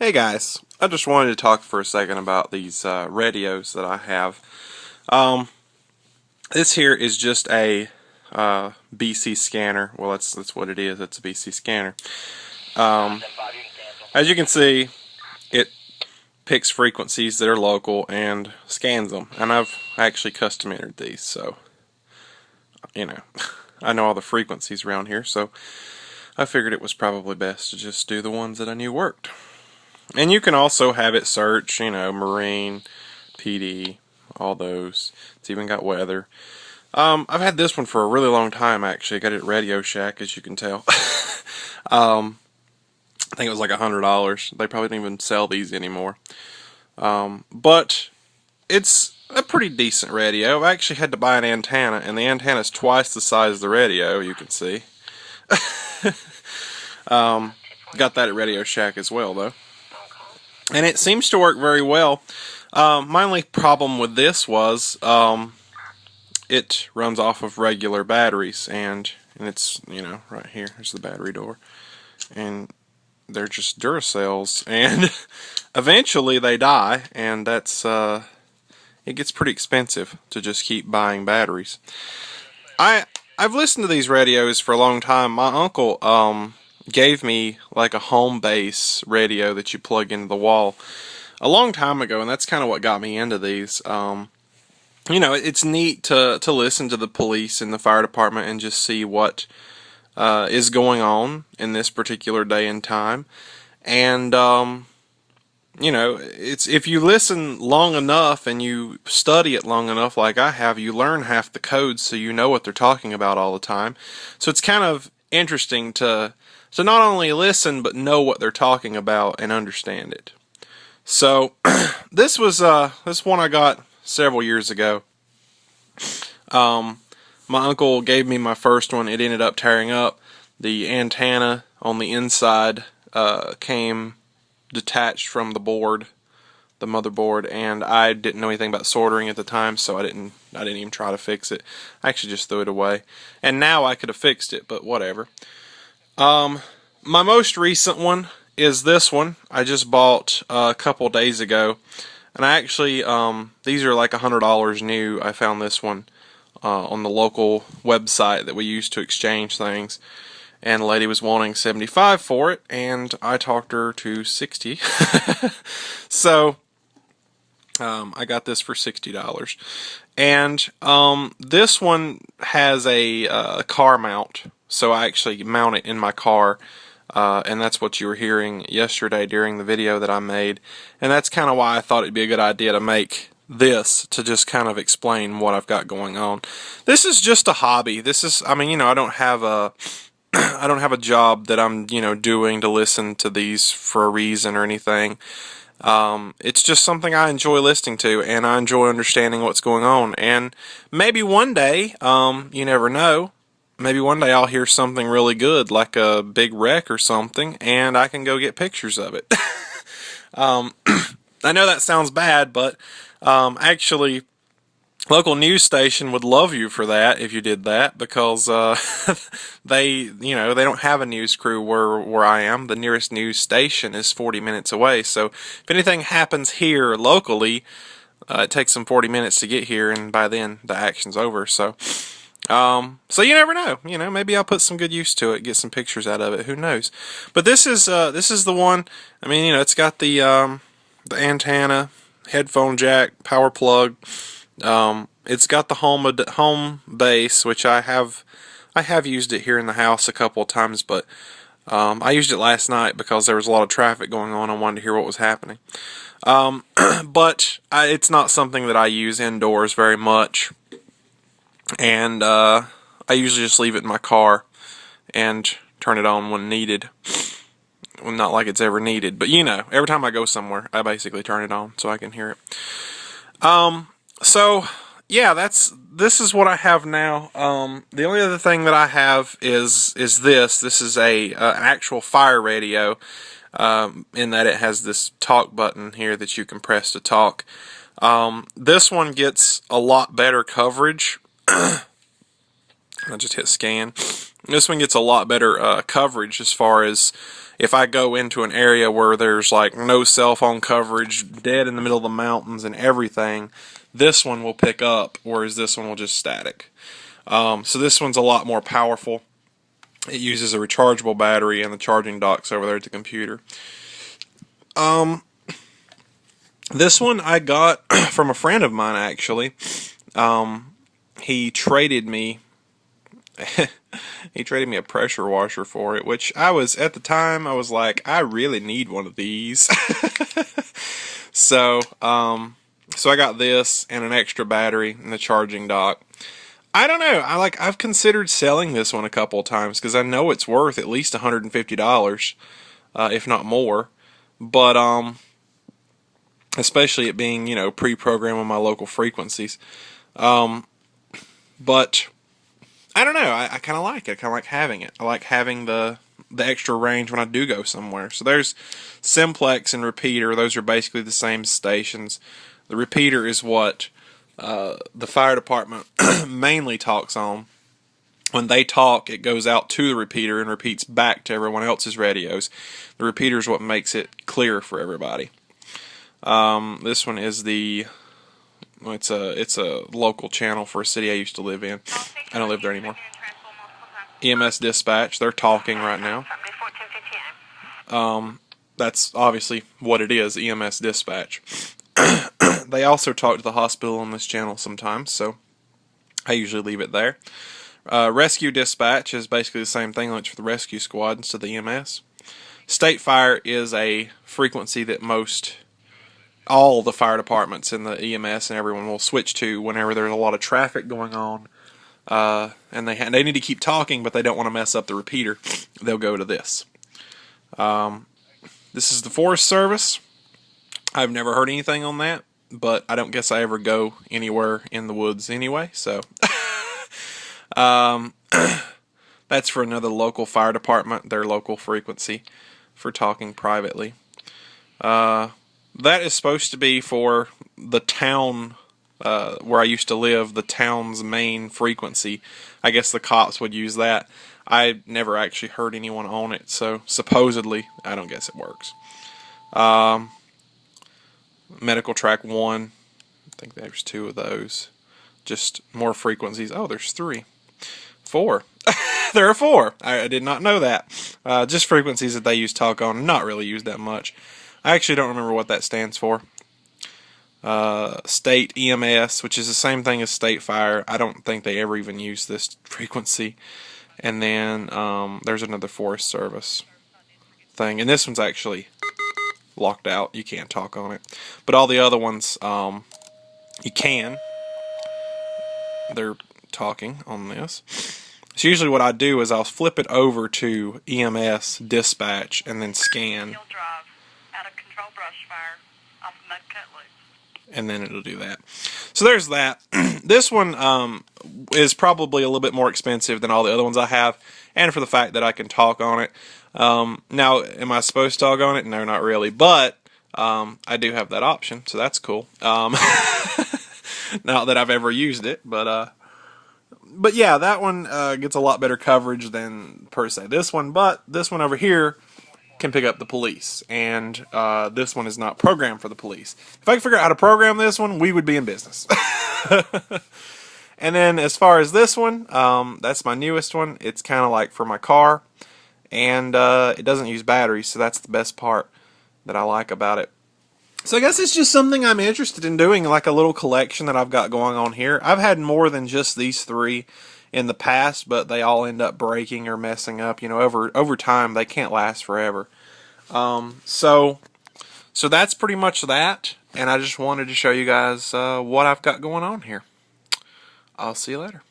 Hey guys, I just wanted to talk for a second about these radios that I have. Um, this here is just a BC scanner. Well, that's what it is. It's a BC scanner. Um, as you can see, it picks frequencies that are local and scans them. And I've actually custom entered these, so you know, I know all the frequencies around here. So I figured it was probably best to just do the ones that I knew worked. And you can also have it search, marine, PD, all those. It's even got weather. I've had this one for a really long time, actually. I got it at Radio Shack, as you can tell. I think it was like $100. They probably don't even sell these anymore. But it's a pretty decent radio. I actually had to buy an antenna, and the antenna is twice the size of the radio, you can see. Got that at Radio Shack as well, though. And it seems to work very well. My only problem with this was it runs off of regular batteries, and it's, right here. There's the battery door. And they're just Duracells, and eventually they die, and that's it gets pretty expensive to just keep buying batteries. I've listened to these radios for a long time. My uncle gave me like a home base radio that you plug into the wall a long time ago, and that's kind of what got me into these. It's neat to listen to the police and the fire department and just see what is going on in this particular day and time. And it's if you listen long enough and you study it long enough like I have, you learn half the codes, so you know what they're talking about all the time. So it's kind of interesting to not only listen but know what they're talking about and understand it. So this was this one I got several years ago. My uncle gave me my first one. It ended up tearing up. The antenna on the inside came detached from the board, the motherboard, and I didn't know anything about soldering at the time, so I didn't even try to fix it. I actually just threw it away. And now I could have fixed it, but whatever. My most recent one is this one. I just bought a couple days ago, and I actually these are like $100 new. I found this one on the local website that we use to exchange things, and the lady was wanting 75 for it, and I talked her to 60. So I got this for $60, and this one has a car mount, so I actually mount it in my car. And that's what you were hearing yesterday during the video that I made. And that's kind of why I thought it'd be a good idea to make this, to just kind of explain what I've got going on. This is just a hobby. This is, I don't have a I don't have a job that I'm, doing to listen to these for a reason or anything. It's just something I enjoy listening to, and I enjoy understanding what's going on. And maybe one day, you never know, maybe one day I'll hear something really good, like a big wreck or something, and I can go get pictures of it. I know that sounds bad, but actually, local news station would love you for that if you did that, because they don't have a news crew where I am. The nearest news station is 40 minutes away, so if anything happens here locally, it takes them 40 minutes to get here, and by then the action's over. So you never know. Maybe I'll put some good use to it, get some pictures out of it. Who knows? But this is the one. It's got the antenna, headphone jack, power plug. It's got the home base, which I have used it here in the house a couple of times, but I used it last night because there was a lot of traffic going on. I wanted to hear what was happening. But it's not something that I use indoors very much. And I usually just leave it in my car and turn it on when needed. Well, not like it's ever needed, but every time I go somewhere, I basically turn it on so I can hear it. So yeah, this is what I have now. The only other thing that I have is this. This is an actual fire radio, in that it has this talk button here that you can press to talk. This one gets a lot better coverage. I just hit scan. This one gets a lot better coverage as far as if I go into an area where there's like no cell phone coverage, dead in the middle of the mountains and everything, this one will pick up, whereas this one will just static. So this one's a lot more powerful. It uses a rechargeable battery, and the charging dock's over there at the computer. This one I got from a friend of mine, actually. He traded me a pressure washer for it, which at the time I was like, I really need one of these. So I got this and an extra battery and the charging dock. I don't know. I've considered selling this one a couple of times because I know it's worth at least $150, if not more. But especially it being, pre-programmed on my local frequencies. But I don't know. I kind of like it. I kind of like having it. I like having the extra range when I do go somewhere. So there's simplex and repeater. Those are basically the same stations. The repeater is what the fire department mainly talks on. When they talk, it goes out to the repeater and repeats back to everyone else's radios. The repeater is what makes it clear for everybody. This one is it's a local channel for a city I used to live in. I don't live there anymore. EMS dispatch. They're talking right now. That's obviously what it is, EMS dispatch. They also talk to the hospital on this channel sometimes, so I usually leave it there. Rescue dispatch is basically the same thing, it's for the rescue squad instead of the EMS. State fire is a frequency that all the fire departments in the EMS and everyone will switch to whenever there's a lot of traffic going on. And they need to keep talking, but they don't want to mess up the repeater. They'll go to this. This is the Forest Service. I've never heard anything on that, but I don't guess I ever go anywhere in the woods anyway, so. That's for another local fire department, their local frequency for talking privately. That is supposed to be for the town where I used to live, the town's main frequency. I guess the cops would use that. I never actually heard anyone on it, so supposedly, I don't guess it works. Medical track 1, I think there's 2 of those. Just more frequencies. Oh, there's 3. 4. There are 4. I did not know that. Just frequencies that they use talk on, not really used that much. I actually don't remember what that stands for. State EMS, which is the same thing as state fire. I don't think they ever even use this frequency. And then there's another Forest Service thing. And this one's actually locked out. You can't talk on it. But all the other ones, you can. They're talking on this. So usually what I do is I'll flip it over to EMS dispatch and then scan. And then it'll do that. So there's that. This one is probably a little bit more expensive than all the other ones I have, and for the fact that I can talk on it. Now, am I supposed to talk on it? No, not really. But I do have that option, so that's cool. Not that I've ever used it, but yeah, that one gets a lot better coverage than per se this one. But this one over here can pick up the police, and this one is not programmed for the police. If I could figure out how to program this one, we would be in business. And then as far as this one, that's my newest one. It's kind of like for my car, and it doesn't use batteries, so that's the best part that I like about it. So I guess it's just something I'm interested in doing, like a little collection that I've got going on here. I've had more than just these 3 in the past, but they all end up breaking or messing up. You know, over time, they can't last forever. So that's pretty much that, and I just wanted to show you guys what I've got going on here. I'll see you later.